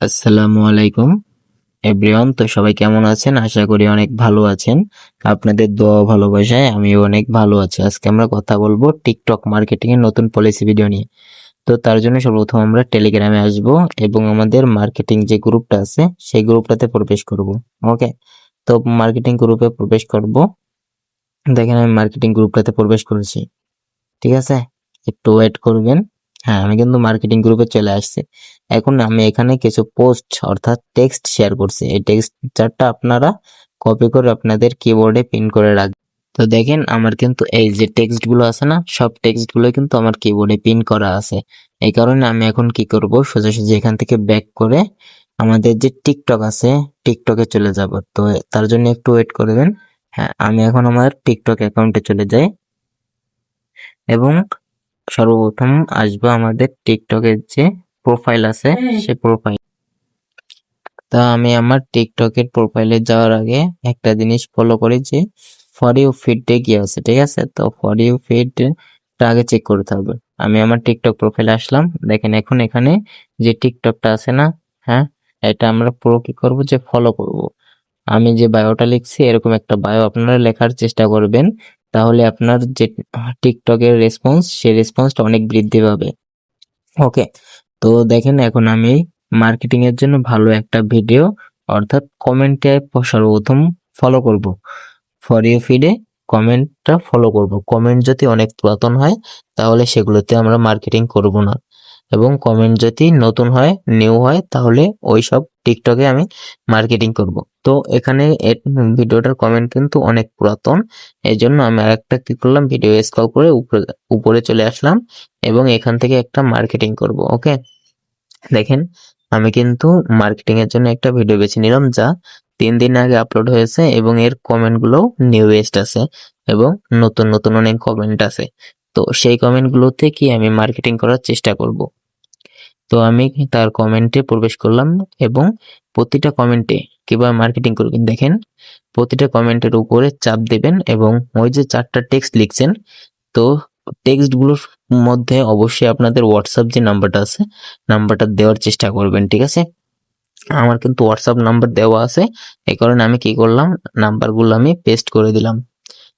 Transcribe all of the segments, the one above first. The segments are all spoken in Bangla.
আসসালামু আলাইকুম এভরিওয়ান। তো সবাই কেমন আছেন? আশা করি অনেক ভালো আছেন। আপনাদের দোয়া ও ভালোবাসায় আমিও অনেক ভালো আছি। আজকে আমরা কথা বলবো টিকটক মার্কেটিং এর নতুন পলিসি ভিডিও নিয়ে। তো তার জন্য সর্বপ্রথম আমরা টেলিগ্রামে আসব এবং আমাদের মার্কেটিং যে গ্রুপটা আছে সেই গ্রুপটাতে প্রবেশ করব। ওকে, তো মার্কেটিং গ্রুপে প্রবেশ করব। দেখেন আমি মার্কেটিং গ্রুপটাতে প্রবেশ করেছি, ঠিক আছে? একটু ওয়েট করবেন। হ্যাঁ, আমি কিন্তু মার্কেটিং গ্রুপে চলে আসছি। এখন আমি এখানে কিছু পোস্ট অর্থাৎ টেক্সট শেয়ার করছি। এই টেক্সট চারটা আপনারা কপি করে আপনাদের কিবোর্ডে পিন করে রাখবেন। তো দেখেন আমার কিন্তু এই যে টেক্সট গুলো আছে না, সব টেক্সট গুলো কিন্তু আমার কিবোর্ডে পিন করা আছে। এই কারণে আমি এখন কি করব, সোজাসুজি এখান থেকে ব্যাক করে আমাদের যে টিকটক আছে টিকটকে চলে যাব। তো তার জন্য একটু ওয়েট করবেন। হ্যাঁ, আমি এখন আমার টিকটক অ্যাকাউন্টে চলে যাই এবং সর্বপ্রথম আসবো আমাদের টিকটকের যে প্রোফাইল আছে সে প্রোফাইল। তা আমি আমার টিকটকের প্রোফাইলে যাওয়ার আগে একটা জিনিস ফলো করি যে ফর ইউ ফিডে কি আছে, ঠিক আছে? তো ফর ইউ ফিডটা আগে চেক করতে হবে। আমি আমার টিকটক প্রোফাইলে আসলাম। দেখেন এখন এখানে যে টিকটকটা আছে না, হ্যাঁ, এটা আমরা পুরো কি করবো যে ফলো করব। আমি যে বায়োটা লিখছি এরকম একটা বায়ো আপনারা লেখার চেষ্টা করবেন, তাহলে আপনার যে টিকটকের রেসপন্স সেই রেসপন্সটা অনেক বৃদ্ধি পাবে। ওকে, তো দেখেন এখন আমি মার্কেটিং এর জন্য ভালো একটা ভিডিও অর্থাৎ কমেন্টে সর্বপ্রথম ফলো করব। ফর ইউ ফিডে কমেন্টটা ফলো করব। কমেন্ট যদি অনেক পুরাতন হয় তাহলে সেগুলোতে আমরা মার্কেটিং করব না, এবং কমেন্ট যদি নতুন হয়, নিউ হয়, তাহলে ওই সব টিকটকে আমি মার্কেটিং করব। তো এখানে ভিডিওটার কমেন্ট কিন্তু অনেক পুরাতন, এই জন্য আমি আরেকটা কি করলাম, ভিডিও স্ক্রল করে উপরে চলে আসলাম এবং এখান থেকে একটা মার্কেটিং করব। ওকে, দেখেন আমি কিন্তু মার্কেটিং এর জন্য একটা ভিডিও বেছে নিলাম যা 3 দিন আগে আপলোড হয়েছে এবং এর কমেন্ট গুলো নিউয়েস্ট আছে এবং নতুন নতুন অনেক কমেন্ট আছে। তো সেই কমেন্ট গুলোতে কি আমি মার্কেটিং করার চেষ্টা করব। তো আমি তার কমেন্টে প্রবেশ করলাম এবং প্রতিটা কমেন্টে কিভাবে মার্কেটিং করবেন দেখেন, প্রতিটা কমেন্টের উপরে চাপ দেবেন এবং ওই যে 4টা টেক্সট লিখছেন, তো টেক্সট গুলোর মধ্যে অবশ্যই আপনাদের হোয়াটসঅ্যাপ যে নাম্বারটা আছে নাম্বারটা দেওয়ার চেষ্টা করবেন, ঠিক আছে? আমার কিন্তু হোয়াটসঅ্যাপ নাম্বার দেওয়া আছে, এই কারণে আমি কি করলাম, নাম্বারগুলো আমি পেস্ট করে দিলাম।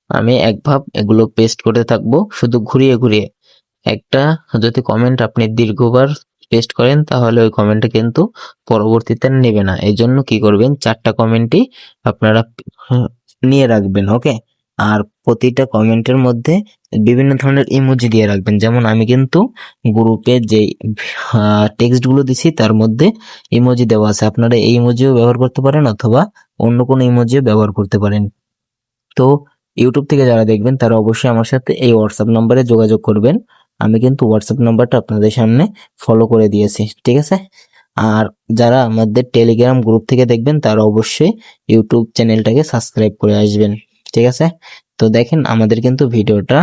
আমি একভাবে এগুলো পেস্ট করতে থাকবো, শুধু ঘুরিয়ে ঘুরিয়ে। একটা যদি কমেন্ট আপনি দীর্ঘবার পেস্ট করেন তাহলে ওই কমেন্টটা কিন্তু পরবর্তীতে নেবে না। এই জন্য কি করবেন, 4টা কমেন্টই আপনারা নিয়ে রাখবেন। ওকে, আর প্রতিটা কমেন্টের মধ্যে বিভিন্ন ধরনের ইমোজি দিয়ে রাখবেন। যেমন আমি কিন্তু গ্রুপে যে টেক্সট গুলো দিছি তার মধ্যে ইমোজি দেওয়া আছে, আপনারা এই ইমোজিও ব্যবহার করতে পারেন অথবা অন্য কোনো ইমোজিও ব্যবহার করতে পারেন। তো ইউটিউব থেকে যারা দেখবেন তারা অবশ্যই আমার সাথে এই হোয়াটসঅ্যাপ নাম্বারে যোগাযোগ করবেন। আমি কিন্তু হোয়াটসঅ্যাপ নাম্বারটা আপনাদের সামনে ফলো করে দিয়েছি, ঠিক আছে? আর যারা আমাদের টেলিগ্রাম গ্রুপ থেকে দেখবেন তারা অবশ্যই ইউটিউব চ্যানেলটাকে সাবস্ক্রাইব করে আসবেন, ঠিক আছে? তো দেখেন আমাদের কিন্তু ভিডিওটা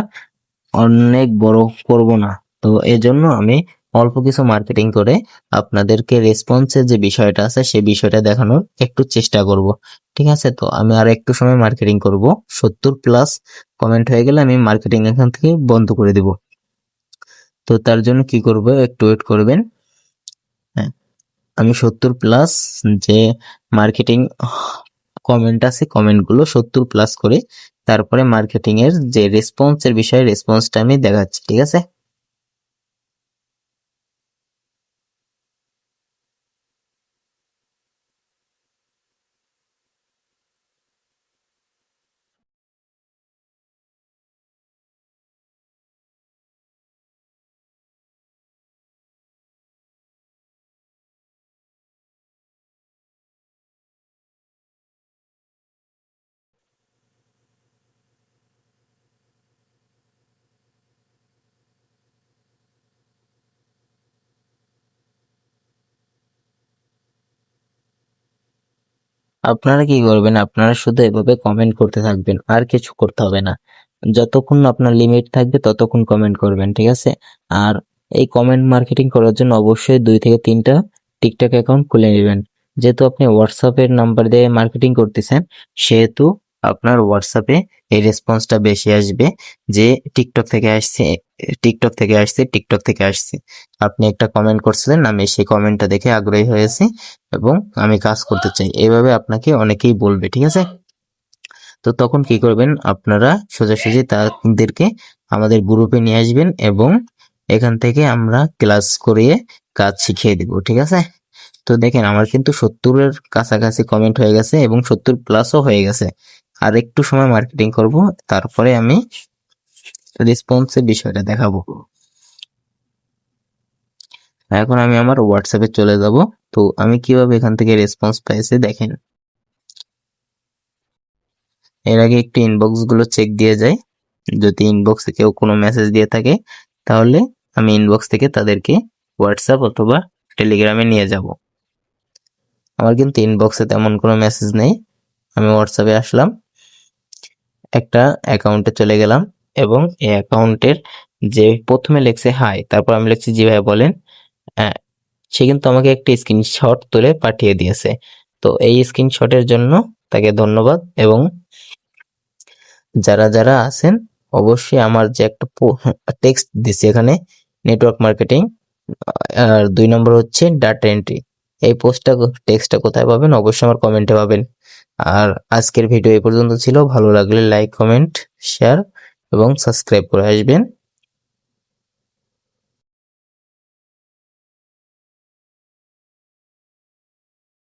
অনেক বড় করব না, তো এজন্য আমি অল্প কিছু মার্কেটিং করে আপনাদেরকে রেসপন্সের যে বিষয়টা আছে সেই বিষয়টা দেখানোর একটু চেষ্টা করব, ঠিক আছে? তো আমি আর একটু সময় মার্কেটিং করব। 70+ কমেন্ট হয়ে গেলে আমি মার্কেটিং এখান থেকে বন্ধ করে দেব। তো তার জন্য কি করব, একটু ওয়েট করবেন। হ্যাঁ, আমি 70+ যে মার্কেটিং কমেন্ট আছে কমেন্টগুলো 70+ করে তারপরে মার্কেটিং এর যে রেসপন্সের বিষয়ে রেসপন্সটা আমি দেখাচ্ছি, ঠিক আছে? আপনারা কি করবেন, আপনারা শুধু এভাবে কমেন্ট করতে থাকবেন, আর কিছু করতে হবে না। যতক্ষণ না আপনার লিমিট থাকবে ততক্ষণ কমেন্ট করবেন, ঠিক আছে? আর এই কমেন্ট মার্কেটিং করার জন্য অবশ্যই 2 থেকে 3টা টিকটক অ্যাকাউন্ট খুলে নেবেন। যেহেতু আপনি হোয়াটসঅ্যাপের নাম্বার দিয়ে মার্কেটিং করতেছেন, সেহেতু আপনার হোয়াটসঅ্যাপে এই রেসপন্সটা বেশি আসবে যে টিকটক থেকে আসছে। টিকটক থেকে আসছি। আপনি একটা কমেন্ট করছিলেন, আমি সেই কমেন্টটা দেখে আগ্রহী হয়েছি এবং আমি কাজ করতে চাই, এইভাবে আপনাকে অনেকেই বলবে, ঠিক আছে? তো তখন কি করবেন, আপনারা সোজাসুজি তাদেরকে আমাদের গ্রুপে নিয়ে আসবেন এবং এখান থেকে আমরা ক্লাস করিয়ে কাজ শিখিয়ে দিব, ঠিক আছে? তো দেখেন আমার কিন্তু 70-এর কাছাকাছি কমেন্ট হয়ে গেছে এবং 70+ হয়ে গেছে। আর একটু সময় মার্কেটিং করব, তারপরে আমি রেসপন্সের বিষয়টা দেখাবো। এখন আমি আমার হোয়াটসঅ্যাপে চলে যাব। তো আমি কিভাবে এখান থেকে রেসপন্স পাইছি দেখেন। এর আগে একটু ইনবক্স গুলো চেক দিয়ে যাই, যদি ইনবক্সে কেউ কোনো মেসেজ দিয়ে থাকে তাহলে আমি ইনবক্স থেকে তাদেরকে হোয়াটসঅ্যাপ অথবা টেলিগ্রামে নিয়ে যাব। আমার কিন্তু ইনবক্সে তেমন কোনো মেসেজ নেই। আমি হোয়াটসঅ্যাপে আসলাম, একটা অ্যাকাউন্টে চলে গেলাম এবং এই অ্যাকাউন্টের যে প্রথমে লেখছে হাই, তারপর আমি লিখছি জি ভাই বলেন, সে কিন্তু আমাকে একটি স্ক্রিনশট তুলে পাঠিয়ে দিয়েছে। তো এই স্ক্রিনশটের জন্য তাকে ধন্যবাদ। এবং যারা যারা আছেন অবশ্যই আমার যে একটা টেক্সট দিছি এখানে, নেটওয়ার্ক মার্কেটিং, আর 2 নম্বর হচ্ছে ডাটা এন্ট্রি, এই টেক্সটটা কোথায় পাবেন? অবশ্যই আমার কমেন্টে পাবেন। আর আজকের ভিডিও এই পর্যন্ত ছিল। ভালো লাগলে লাইক, কমেন্ট, শেয়ার এবং সাবস্ক্রাইব করে আসবেন।